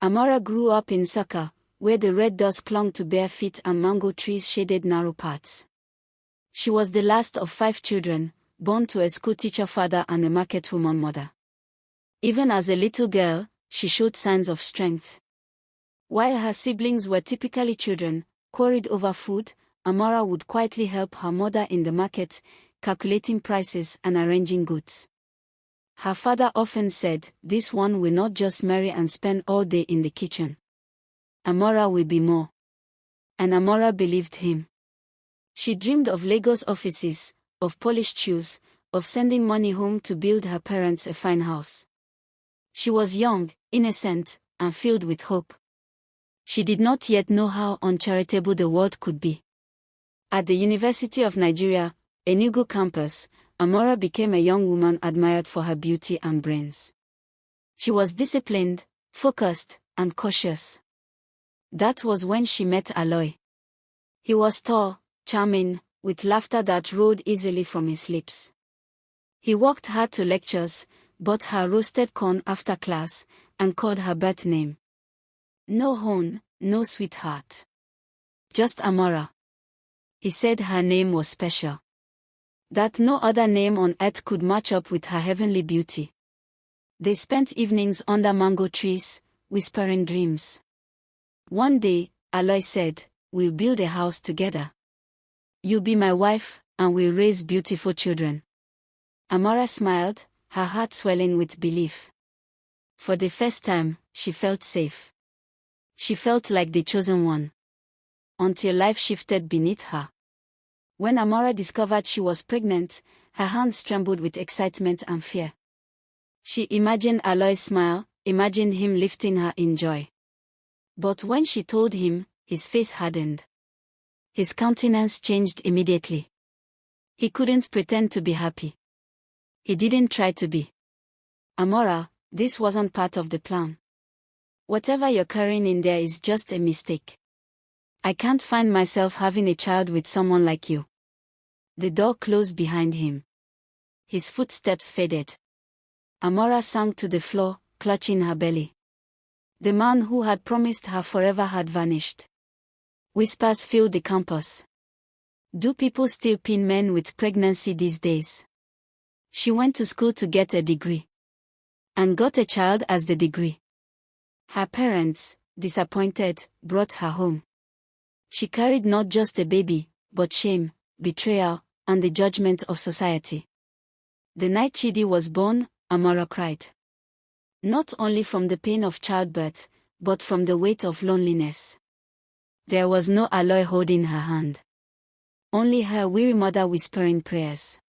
Amora grew up in Saka, where the red dust clung to bare feet and mango trees shaded narrow paths. She was the last of 5 children, born to a schoolteacher father and a market-woman mother. Even as a little girl, she showed signs of strength. While her siblings were typically children, quarried over food, Amora would quietly help her mother in the market, calculating prices and arranging goods. Her father often said, "This one will not just marry and spend all day in the kitchen. Amora will be more." And Amora believed him. She dreamed of Lagos offices, of polished shoes, of sending money home to build her parents a fine house. She was young, innocent, and filled with hope. She did not yet know how uncharitable the world could be. At the University of Nigeria, Enugu campus, Amora became a young woman admired for her beauty and brains. She was disciplined, focused, and cautious. That was when she met Aloy. He was tall, charming, with laughter that rolled easily from his lips. He walked her to lectures, bought her roasted corn after class, and called her birth name. No hone, no sweetheart. Just Amora. He said her name was special. That no other name on earth could match up with her heavenly beauty. They spent evenings under mango trees, whispering dreams. One day, Aloy said, "We'll build a house together. You'll be my wife, and we'll raise beautiful children." Amora smiled, her heart swelling with belief. For the first time, she felt safe. She felt like the chosen one. Until life shifted beneath her. When Amora discovered she was pregnant, her hands trembled with excitement and fear. She imagined Aloy's smile, imagined him lifting her in joy. But when she told him, his face hardened. His countenance changed immediately. He couldn't pretend to be happy. He didn't try to be. "Amora, this wasn't part of the plan. Whatever you're carrying in there is just a mistake. I can't find myself having a child with someone like you." The door closed behind him. His footsteps faded. Amora sank to the floor, clutching her belly. The man who had promised her forever had vanished. Whispers filled the campus. Do people still pin men with pregnancy these days? She went to school to get a degree. And got a child as the degree. Her parents, disappointed, brought her home. She carried not just a baby, but shame, betrayal, and the judgment of society. The night Chidi was born, Amora cried. Not only from the pain of childbirth, but from the weight of loneliness. There was no Aloy holding her hand. Only her weary mother whispering prayers.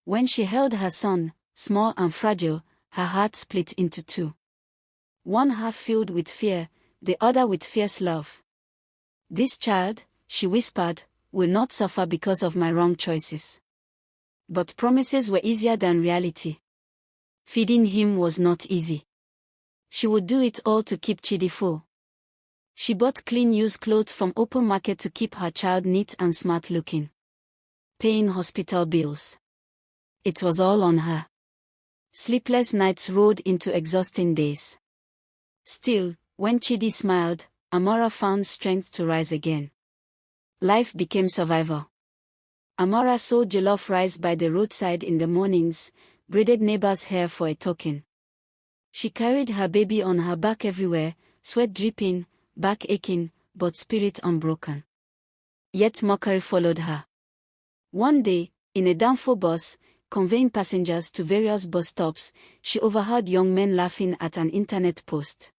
When she held her son, small and fragile, her heart split into two. One half filled with fear, the other with fierce love. "This child," she whispered, "will not suffer because of my wrong choices." But promises were easier than reality. Feeding him was not easy. She would do it all to keep Chidi full. She bought clean used clothes from open market to keep her child neat and smart looking. Paying hospital bills. It was all on her. Sleepless nights rolled into exhausting days. Still, when Chidi smiled, Amora found strength to rise again. Life became survival. Amora sold jollof rice by the roadside in the mornings, braided neighbors' hair for a token. She carried her baby on her back everywhere, sweat dripping, back aching, but spirit unbroken. Yet mockery followed her. One day, in a Danfo bus, conveying passengers to various bus stops, she overheard young men laughing at an internet post.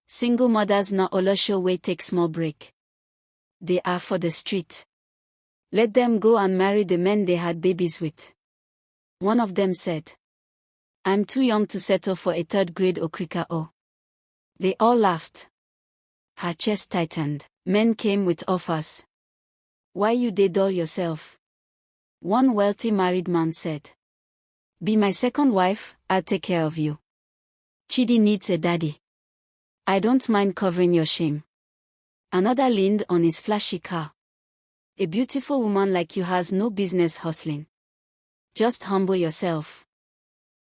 Single mothers na Olosho way take small break. They are for the street. Let them go and marry the men they had babies with. One of them said. I'm too young to settle for a third-grade Okrika O. They all laughed. Her chest tightened. Men came with offers. Why you dey dull yourself? One wealthy married man said. Be my second wife, I'll take care of you. Chidi needs a daddy. I don't mind covering your shame. Another leaned on his flashy car. A beautiful woman like you has no business hustling. Just humble yourself.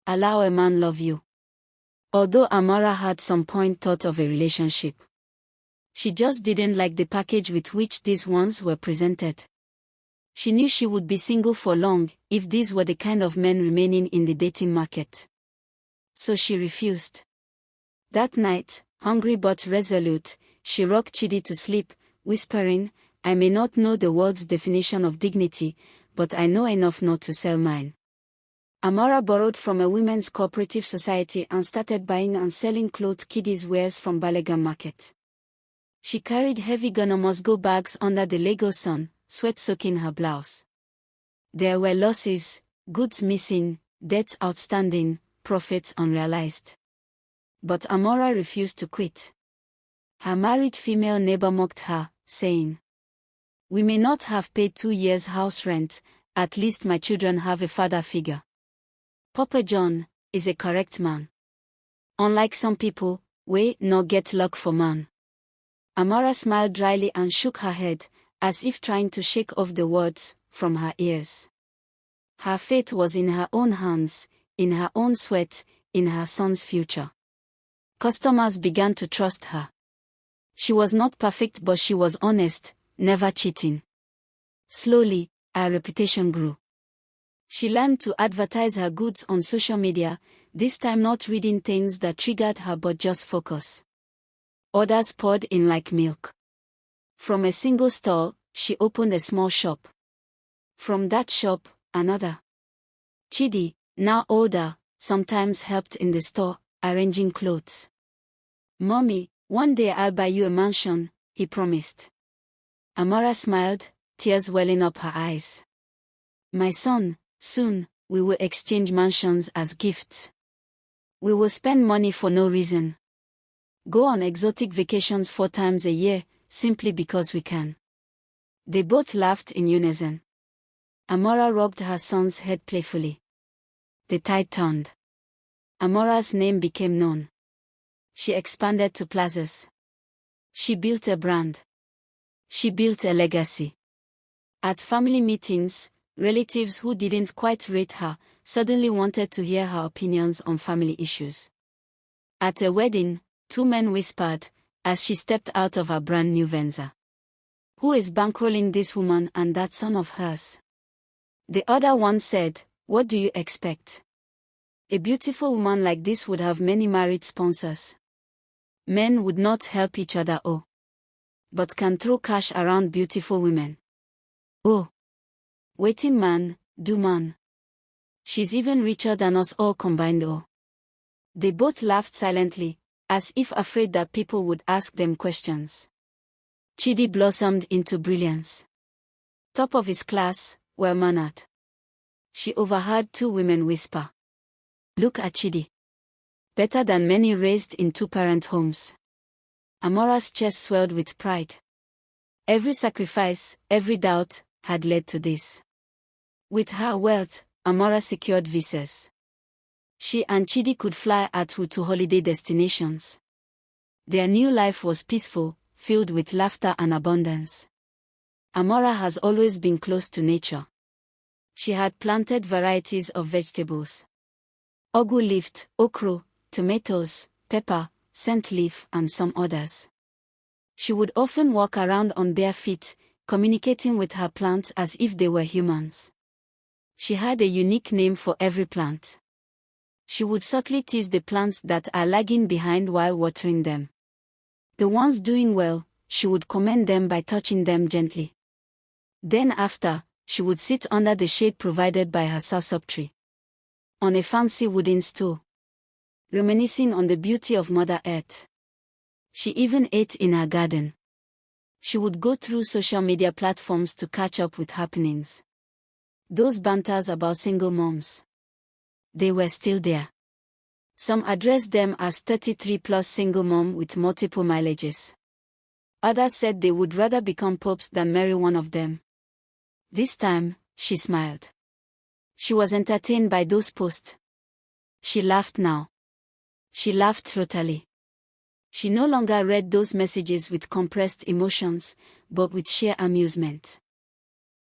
Allow a man love you. Although Amara had some point thought of a relationship, she just didn't like the package with which these ones were presented. She knew she would be single for long if these were the kind of men remaining in the dating market. So she refused. That night, hungry but resolute, she rocked Chidi to sleep, whispering, "I may not know the world's definition of dignity, but I know enough not to sell mine." Amara borrowed from a women's cooperative society and started buying and selling clothes kiddies wears from Balegan Market. She carried heavy Ghana-Moscow bags under the Lagos sun, sweat soaking her blouse. There were losses, goods missing, debts outstanding, profits unrealized. But Amara refused to quit. Her married female neighbor mocked her, saying, "We may not have paid 2 years' house rent, at least my children have a father figure. Papa John is a correct man. Unlike some people, we no get luck for man." Amara smiled dryly and shook her head, as if trying to shake off the words from her ears. Her fate was in her own hands, in her own sweat, in her son's future. Customers began to trust her. She was not perfect, but she was honest, never cheating. Slowly, her reputation grew. She learned to advertise her goods on social media, this time not reading things that triggered her but just focus. Orders poured in like milk. From a single store, she opened a small shop. From that shop, another. Chidi, now older, sometimes helped in the store, arranging clothes. "Mommy, one day I'll buy you a mansion," he promised. Amara smiled, tears welling up her eyes. "My son, soon, we will exchange mansions as gifts. We will spend money for no reason. Go on exotic vacations 4 times a year, simply because we can." They both laughed in unison. Amara rubbed her son's head playfully. The tide turned. Amara's name became known. She expanded to plazas. She built a brand. She built a legacy. At family meetings, relatives who didn't quite rate her suddenly wanted to hear her opinions on family issues. At a wedding, 2 men whispered, as she stepped out of her brand new Venza, "Who is bankrolling this woman and that son of hers?" The other one said, "What do you expect? A beautiful woman like this would have many married sponsors. Men would not help each other, but can throw cash around beautiful women. Oh, waiting man, do man. She's even richer than us all combined, They both laughed silently, as if afraid that people would ask them questions. Chidi blossomed into brilliance. Top of his class, well-mannered. She overheard 2 women whisper, "Look at Chidi. Better than many raised in 2-parent homes." Amara's chest swelled with pride. Every sacrifice, every doubt, had led to this. With her wealth, Amara secured visas. She and Chidi could fly at will to holiday destinations. Their new life was peaceful, filled with laughter and abundance. Amara has always been close to nature. She had planted varieties of vegetables. Ugu leaf, okra, tomatoes, pepper, scent leaf, and some others. She would often walk around on bare feet, communicating with her plants as if they were humans. She had a unique name for every plant. She would subtly tease the plants that are lagging behind while watering them. The ones doing well, she would commend them by touching them gently. Then after, she would sit under the shade provided by her soursop tree, on a fancy wooden stool, reminiscing on the beauty of Mother Earth. She even ate in her garden. She would go through social media platforms to catch up with happenings. Those banters about single moms. They were still there. Some addressed them as 33-plus single mom with multiple mileages. Others said they would rather become popes than marry one of them. This time, she smiled. She was entertained by those posts. She laughed now. She laughed throatily. She no longer read those messages with compressed emotions, but with sheer amusement.